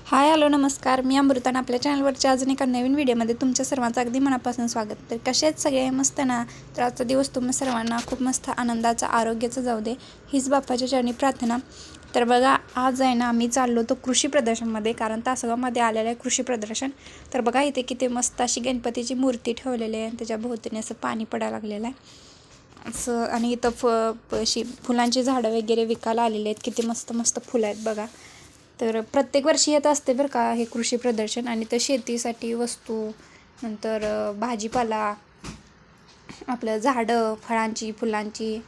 Hi hello नमस्कार, मी अमृता आणि आपल्या चॅनलवरच्या अजून एका नवीन व्हिडिओमध्ये तुमच्या सर्वांचं अगदी मनापासून स्वागत. तर कसे आहेत सगळे? मस्त ना? तर आजचा दिवस तुम्ही सर्वांना खूप मस्त आनंदाचा आरोग्याचा जाऊ दे हीच बाप्पाच्या चरणी प्रार्थना. तर बघा, आज आहे ना आम्ही चाललो तो कृषी प्रदर्शनमध्ये, कारण तासगावमध्ये आलेलं आहे कृषी प्रदर्शन. तर बघा इथे किती मस्त अशी गणपतीची मूर्ती ठेवलेली आहे, त्याच्या भोवतीने असं पाणी पडायला लागलेलं आहे असं. आणि इथं अशी फुलांची झाडं वगैरे विकायला आलेली आहेत. किती मस्त मस्त फुलं आहेत बघा. तर प्रत्येक वर्षी येत असते बरं का हे कृषी प्रदर्शन. आणि तर शेतीसाठी वस्तू, नंतर भाजीपाला, आपलं झाडं फळांची फुलांची,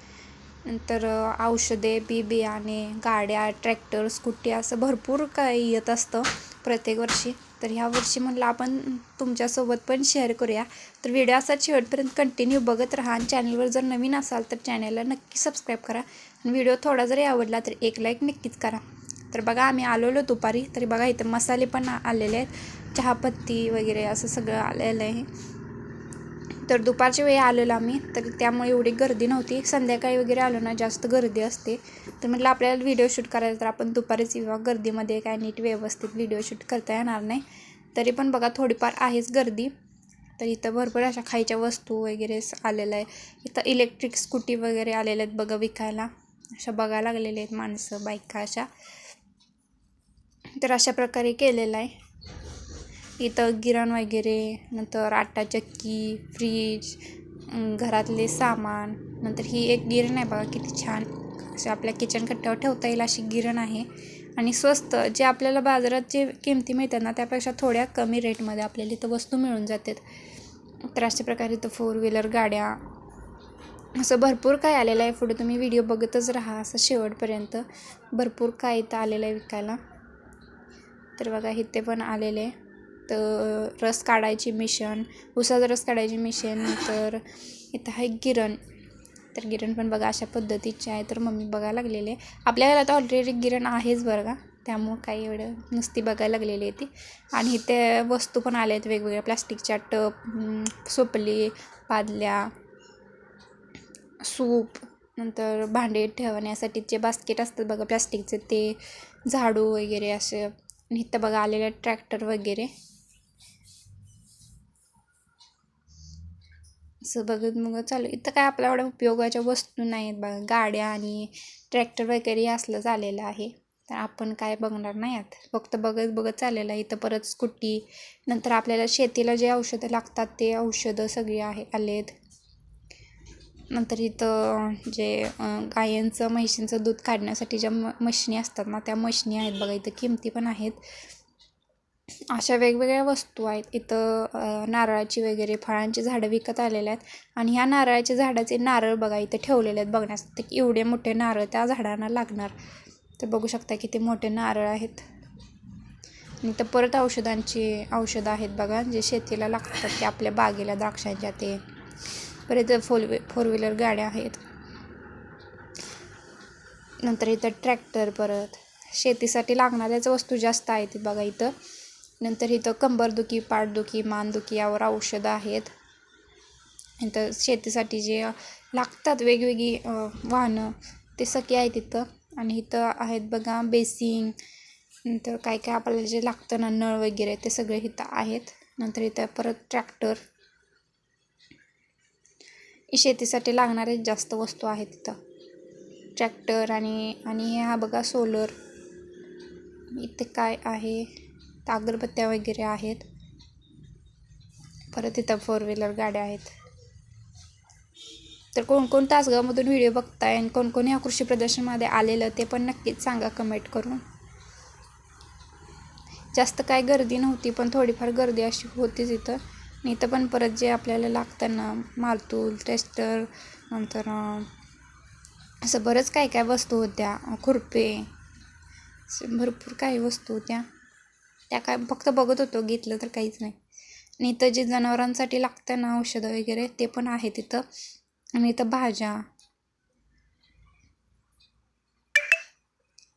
नंतर औषधे, बी बियाणे, गाड्या, ट्रॅक्टर, स्कूटी, असं भरपूर काही येत असतं प्रत्येक वर्षी. तर ह्या वर्षी म्हणलं आपण तुमच्यासोबत पण शेअर करूया. तर व्हिडिओ असाच शेवटपर्यंत कंटिन्यू बघत राहा. आणि चॅनलवर जर नवीन असाल तर चॅनलला नक्की सबस्क्राईब करा. आणि व्हिडिओ थोडा जरी आवडला तर एक लाईक नक्कीच करा. तर बघा आम्ही आलेलो दुपारी. तरी बघा इथं मसाले पण आलेले आहेत, चहापत्ती वगैरे असं सगळं आलेलं आहे. तर दुपारच्या वेळी आलेलो आम्ही, तर त्यामुळे एवढी गर्दी नव्हती. संध्याकाळी वगैरे आलो ना जास्त गर्दी असते. तर म्हटलं आपल्याला व्हिडिओ शूट करायला तर आपण दुपारीच येऊ, गर्दीमध्ये काय नीट व्यवस्थित व्हिडिओ शूट करता येणार नाही. तरी पण बघा थोडीफार आहेच गर्दी. तर इथं भरपूर अशा खायच्या वस्तू वगैरे आलेल्या आहे. इथं इलेक्ट्रिक स्कूटी वगैरे आलेल्या आहेत बघा विकायला. अशा बघायला लागलेल्या आहेत माणसं बायका अशा. तर अशा प्रकारे केलेलं आहे. इथं गिरण वगैरे, नंतर आटा चक्की, फ्रीज, घरातले सामान. नंतर ही एक गिरण आहे बघा किती छान, असे आपल्या किचन कट्ट्यावर ठेवता येईल अशी गिरण आहे. आणि स्वस्त, जे आपल्याला बाजारात जे किमती मिळतात ना त्यापेक्षा थोड्या कमी रेटमध्ये आपल्याला इथं वस्तू मिळून जातात. तर अशा प्रकारे इथं 4 व्हीलर गाड्या, असं भरपूर काय आलेलं आहे. पुढे तुम्ही व्हिडिओ बघतच राहा असं शेवटपर्यंत. भरपूर काय इथं आलेलं आहे विकायला. तर बघा इथे पण आलेले. तर रस काढायची मिशन, उसाचा रस काढायची मिशन. तर इथं आहे गिरण. तर गिरण पण बघा अशा पद्धतीची आहे. तर मम्मी बघायला लागलेली आहे. आपल्याला आता ऑलरेडी गिरण आहेच बरं का, त्यामुळं काही एवढं नुसती बघायला लागलेली आहे ती. आणि इथे वस्तू पण आल्या आहेत वेगवेगळ्या, प्लास्टिकच्या टप, सोपली, पादल्या, सूप, नंतर भांडे ठेवण्यासाठी जे बास्केट असतात बघा प्लास्टिकचे, ते झाडू वगैरे असे. आणि इथं बघा आलेले ट्रॅक्टर वगैरे असं बघत मग चालू. इथं काय आपल्या एवढ्या उपयोगाच्या वस्तू नाही आहेत बघा, गाड्या आणि ट्रॅक्टर वगैरे असलं चाललेलं आहे. तर आपण काय बघणार नाही आहेत, फक्त बघत बघत चाललेलं आहे. इथं परत स्कूटी, नंतर आपल्याला शेतीला जे औषधं लागतात ते औषधं सगळी आलेत. नंतर इथं जे गायांचं म्हशींचं दूध काढण्यासाठी ज्या मशिनी असतात ना त्या मशिनी आहेत बघा. इथं किमती पण आहेत. अशा वेगवेगळ्या वस्तू आहेत. इथं नारळाची वगैरे फळांची झाडं विकत आलेल्या आहेत. आणि ह्या नारळाच्या झाडाचे नारळ बघा इथं ठेवलेले आहेत बघण्यासाठी, की एवढे मोठे नारळ त्या झाडांना लागणार. तर बघू शकता किती मोठे नारळ आहेत. आणि इथं परत औषधं आहेत बघा, जे शेतीला लागतात ते आपल्या बागेला द्राक्षांच्या. ते परत फोर व्हीलर गाड्या आहेत. नंतर इथं ट्रॅक्टर, परत शेतीसाठी लागणाऱ्याच वस्तू जास्त आहेत बघा इथं. नंतर इथं कंबरदुखी, पाठदुखी, मानदुखी यावर औषधं आहेत. इथं शेतीसाठी जे लागतात वेगवेगळी वाहनं ते सगळे आहेत इथं. आणि इथं आहेत बघा बेसिंग, नंतर काय काय आपल्याला जे लागतं ना नळ वगैरे ते सगळे इथं आहेत. नंतर इथं परत ट्रॅक्टर, शेतीसाठी लागणारे जास्त वस्तू आहेत इथं. ट्रॅक्टर आणि हा बघा सोलर. इथे काय आहे, अगरबत्त्या वगैरे आहेत. परत इथं 4 व्हीलर गाड्या आहेत. तर कोण कोण तासगावमधून व्हिडिओ बघताय आणि कोण कोण ह्या कृषी प्रदर्शनमध्ये आलेलं ते पण नक्कीच सांगा कमेंट करून. जास्त काय गर्दी नव्हती, पण थोडीफार गर्दी अशी होतीच इथं. आणि इथं पण परत जे आपल्याला लागतं ना मारतूल, टेस्टर, नंतर असं बरंच काय काय वस्तू होत्या, खुरपे, भरपूर काही वस्तू होत्या. त्या काय फक्त बघत होतो, घेतलं तर काहीच नाही. आणि इथं जे जनावरांसाठी लागतं ना औषधं वगैरे ते पण आहेत इथं. आणि इथं भाज्या,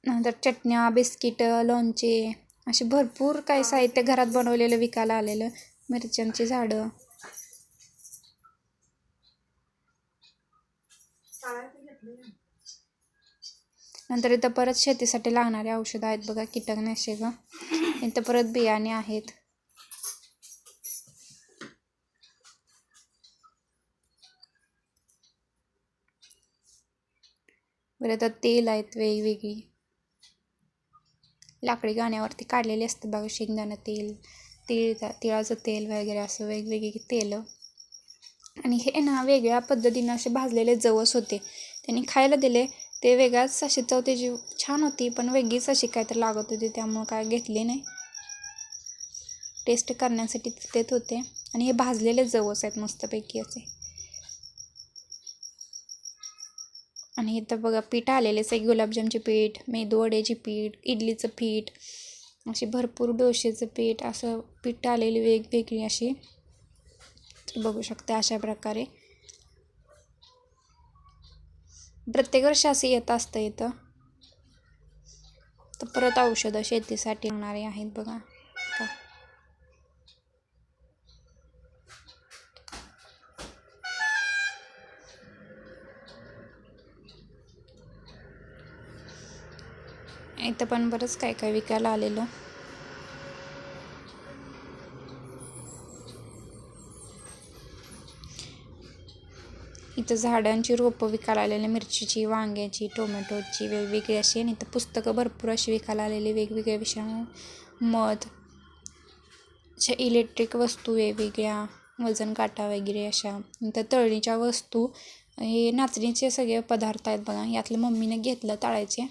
नंतर चटण्या, बिस्किटं, लोणचे, असे भरपूर काही साहित्य घरात बनवलेलं विकायला आलेलं. मिरच्यांची झाडं. नंतर इथं परत शेतीसाठी लागणारे औषधं आहेत बघा, कीटकनाशकं. इथं परत बियाणे आहेत. बरं तर तेल आहेत वेगवेगळी लाकडी गाण्यावरती काढलेले असतात बघा. शेंगदाणा तेल, तिळाचं तेल वगैरे असं वेगवेगळी तेल. आणि हे ना वेगळ्या पद्धतीनं असे भाजलेले जवस होते. त्यांनी खायला दिले ते वेगळाच अशी चव त्याची छान होती, पण वेगळीच अशी काहीतरी लागत होती. त्यामुळं काय घेतले नाही. टेस्ट करण्यासाठी देत होते. आणि हे भाजलेले जवस आहेत मस्तपैकी असे. आणि इथं बघा पीठ आलेले आहे. गुलाबजामचे पीठ, मेदूवड्याचे पीठ, इडलीचं पीठ, अशी भरपूर डोश्याचं पीठ, असं पीठ आलेली वेगवेगळी अशी बघू शकते. अशा प्रकारे प्रत्येक वर्षी असं येत असतं इथं. तर परत औषधं शेतीसाठी लागणारे आहेत बघा. इथं पण बरंच काय काय विकायला आलेलं. इथं झाडांची रोपं विकायला आलेली, मिरचीची, वांग्याची, टोमॅटोची वेगवेगळी अशी. आणि इथं पुस्तकं भरपूर अशी विकायला आलेली वेगवेगळ्या विषयावर. मध, अशा इलेक्ट्रिक वस्तू वेगवेगळ्या, वजन काटा वगैरे अशा. इथं तळणीच्या वस्तू, हे नाचणीचे सगळे पदार्थ आहेत बघा. यातलं मम्मीने घेतलं तळायचे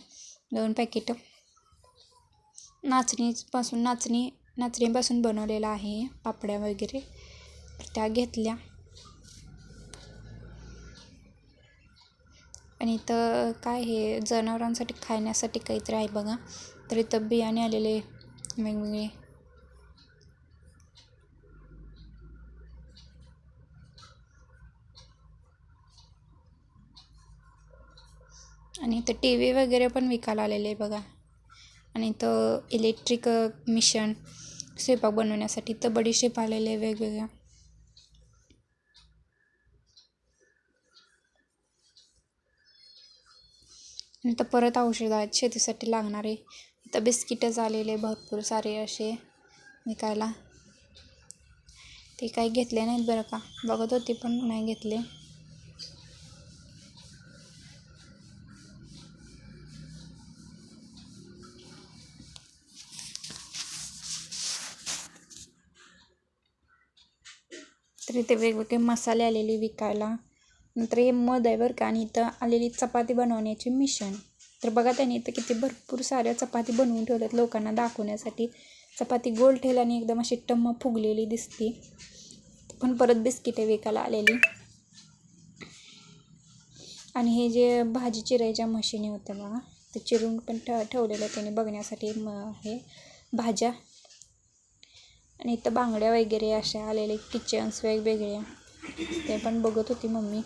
2 पॅकेट. नाचणीपासून बनवलेलं आहे पापड्या वगैरे, त्या घेतल्या. आणि इथं काय हे जनावरांसाठी खाण्यासाठी काहीतरी आहे बघा. तर इथं बियाणे आलेले वेगवेगळे. आणि इथं TV वगैरे पण विकायला आलेले आहे बघा. आणि इथं इलेक्ट्रिक मिशन स्वयंपाक बनवण्यासाठी. इथं बडीशेप आलेले वेगवेगळ्या. आणि इथं परत औषध आहेत शेतीसाठी लागणारे. इथं बिस्किटच आलेले भरपूर सारे असे विकायला. ते काही घेतले नाहीत बरं का, बघत होती पण नाही घेतले. तर इथे वेगवेगळे मसाले आलेले विकायला. नंतर हे मध आहे बरं का. आणि इथं आलेली चपाती बनवण्याची मिशन. तर बघा त्यांनी इथं किती भरपूर साऱ्या चपाती बनवून ठेवल्यात लोकांना दाखवण्यासाठी. चपाती गोल ठेवल्याने एकदम अशी टम्म फुगलेली दिसते. पण परत बिस्किटे विकायला आलेली. आणि हे जे भाजी चिरायच्या मशिनी होत्या बघा, ते चिरून पण ठेवलेलं त्यांनी बघण्यासाठी हे भाज्या. आणि इथं बांगड्या वगैरे अशा आलेले किचन्स वेगवेगळे, ते पण बघत होती मम्मी.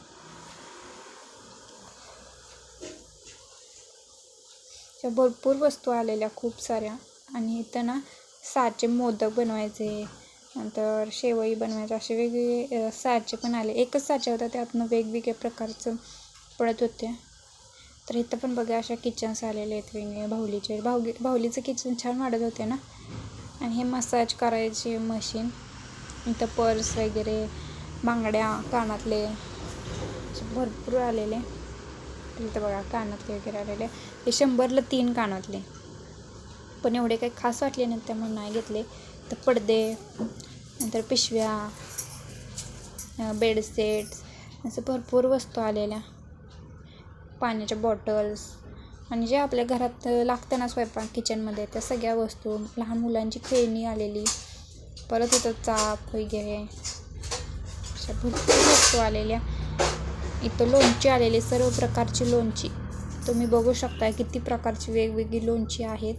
भरपूर वस्तू आलेल्या खूप साऱ्या. आणि इथं ना साचे मोदक बनवायचे, नंतर शेवई बनवायचे, असे वेगवेगळे साचे पण आले. एकच साचे होता, त्यातनं वेगवेगळ्या प्रकारचं पडत होते. तर इथं पण बघा अशा किचन्स आलेले आहेत वेगवेगळे. बाहुलीचं किचन छान वाटत होते ना. आणि हे मसाज करायची मशीन. इथं पर्स वगैरे, बांगड्या, कानातले भरपूर आलेले. इथं बघा कानातले वगैरे आलेले. हे 100ला 3 कानातले, पण एवढे काही खास वाटले नाहीत त्यामुळे नाही घेतले. तर पडदे, नंतर पिशव्या, बेडसेट्स, असं भरपूर वस्तू आलेल्या. पाण्याच्या बॉटल्स, आणि जे आपल्या घरात लागतं ना स्वयंपाक किचनमध्ये, त्या सगळ्या वस्तू. लहान मुलांची खेळणी आलेली. परत इथं चाप वगैरे अशा भरपूर वस्तू आलेल्या. इथं लोणची आलेली, सर्व प्रकारची लोणची तुम्ही बघू शकता. किती प्रकारची वेगवेगळी लोणची आहेत.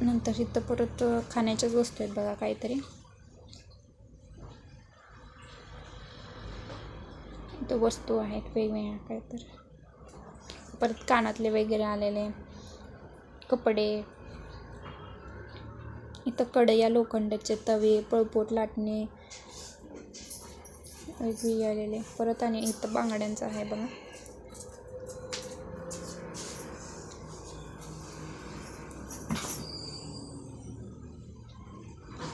नंतर इथं परत खाण्याच्याच वस्तू आहेत बघा काहीतरी. इथं वस्तू आहेत वेगवेगळ्या काहीतरी. परत कानातले वगैरे आलेले, कपडे. इथं कढया, लोखंडाचे तवे, पळपोट लाटणे वेगवेगळे आलेले. परत आणि इथं बांगड्यांचं आहे बघा.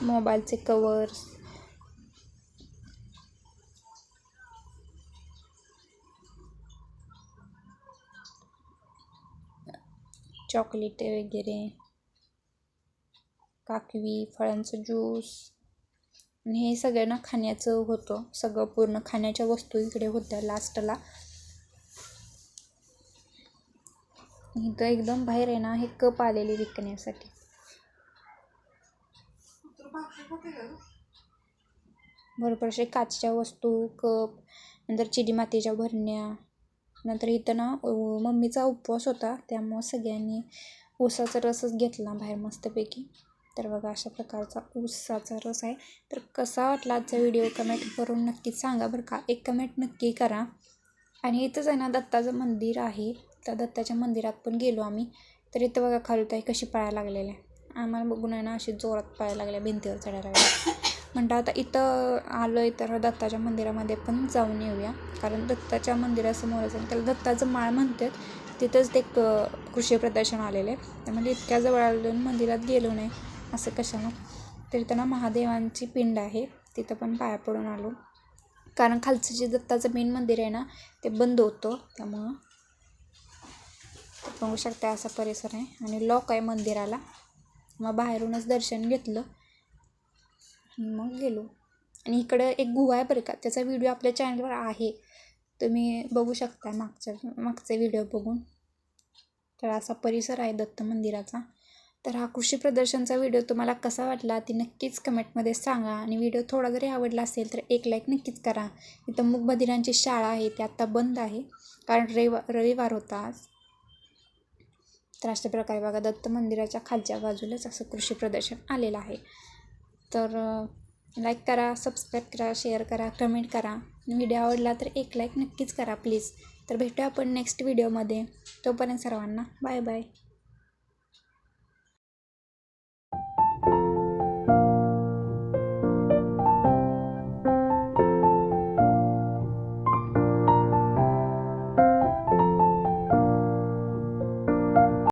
मोबाईलचे कवर्स, चॉकलेटे वगैरे, काकवी, फळांचं ज्यूस, आणि हे सगळं ना खाण्याचं होतं. सगळं पूर्ण खाण्याच्या वस्तू इकडे होत्या लास्टला. इथं एकदम बाहेर आहे ना हे कप आलेले विकण्यासाठी. भरपूर असे काचच्या वस्तू, कप, नंतर चिनी मातीच्या भरण्या. नंतर इथं ना मम्मीचा उपवास होता, त्यामुळं सगळ्यांनी ऊसाचा रसच घेतला बाहेर मस्तपैकी. तर बघा अशा प्रकारचा ऊसाचा रस आहे. तर कसा वाटला आजचा व्हिडिओ कमेंट करून नक्कीच सांगा बरं का. एक कमेंट नक्की करा. आणि इथंच आहे ना दत्ताचं मंदिर आहे, त्या दत्ताच्या मंदिरात पण गेलो आम्ही. तर इथं बघा खालूताई कशी पळायला लागलेल्या. आम्हाला बघून आहे ना अशी जोरात पळायला लागल्या, भिंतीवर चढायला लागल्या. म्हणतं आता इथं आलो आहे तर दत्ताच्या मंदिरामध्ये पण जाऊन येऊया, कारण दत्ताच्या मंदिरासमोरच आहे, त्याला दत्ताचं माळ म्हणतात. तिथंच ते कृषी प्रदर्शन आलेलं आहे. त्यामध्ये इतक्या जवळ आलो मंदिरात गेलो नाही असं कशाला. तर इथं ना महादेवांची पिंड आहे, तिथं पण पाया पडून आलो, कारण खालचं जे दत्ताचं मेन मंदिर आहे ना ते बंद होतं, त्यामुळं. बघू शकता असा परिसर आहे आणि लॉक आहे मंदिराला. मग बाहेरूनच दर्शन घेतलं, मग गेलो. आणि इकडं एक गुहा आहे बरं का, त्याचा व्हिडिओ आपल्या चॅनलवर आहे, तुम्ही बघू शकता मागचे व्हिडिओ बघून. तर असा परिसर आहे दत्त मंदिराचा. तर हा कृषी प्रदर्शनचा व्हिडिओ तुम्हाला कसा वाटला ते नक्कीच कमेंटमध्ये सांगा. आणि व्हिडिओ थोडा जरी आवडला असेल तर एक लाईक नक्कीच करा. इथं मूकबधिरांची शाळा आहे, ती आत्ता बंद आहे, कारण रविवार होता आज. तर अशा प्रकारे बघा दत्त मंदिराच्या खालच्या बाजूलाच असं कृषी प्रदर्शन आलेलं आहे. तर लाईक करा, सबस्क्राईब करा, शेअर करा, कमेंट करा. व्हिडिओ आवडला तर एक लाईक नक्कीच करा प्लीज. तर भेटूया आपण नेक्स्ट व्हिडिओमध्ये. तोपर्यंत सर्वांना बाय बाय.